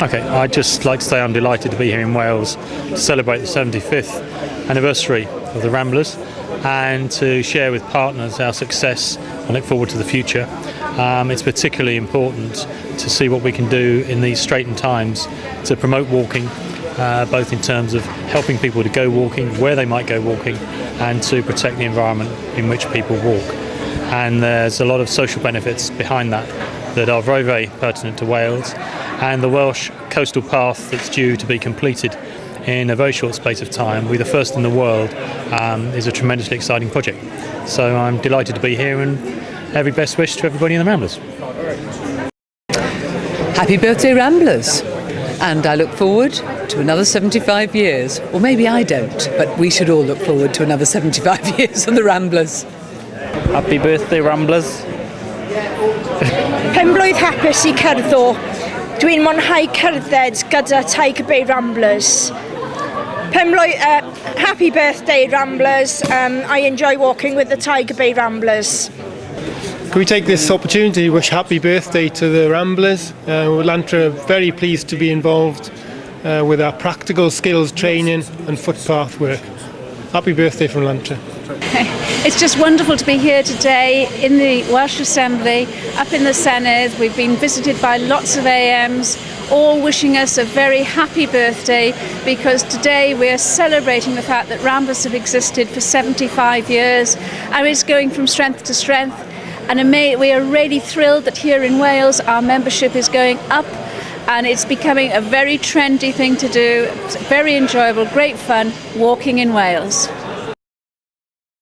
Okay, I'd just like to say I'm delighted to be here in Wales to celebrate the 75th anniversary of the Ramblers and to share with partners our success and look forward to the future. It's particularly important to see what we can do in these straitened times to promote walking, both in terms of helping people to go walking, where they might go walking, and to protect the environment in which people walk. And there's a lot of social benefits behind that are very, very pertinent to Wales. And the Welsh coastal path that's due to be completed in a very short space of time, we're the first in the world, is a tremendously exciting project. So I'm delighted to be here, and every best wish to everybody in the Ramblers. Happy birthday, Ramblers! And I look forward to another 75 years. Or maybe I don't, but we should all look forward to another 75 years on the Ramblers. Happy birthday, Ramblers. Penblwydd hapus I cerddo. Dwi'n mwynhau cerdded gyda Tiger Bay Ramblers. Happy birthday, Ramblers. I enjoy walking with the Tiger Bay Ramblers. Can we take this opportunity to wish happy birthday to the Ramblers? Lantra are very pleased to be involved with our practical skills training and footpath work. Happy birthday from Lantra. It's just wonderful to be here today in the Welsh Assembly, up in the Senedd. We've been visited by lots of A.M.s, all wishing us a very happy birthday, because today we're celebrating the fact that Ramblers have existed for 75 years and it's going from strength to strength. And we are really thrilled that here in Wales our membership is going up and it's becoming a very trendy thing to do. It's very enjoyable, great fun walking in Wales.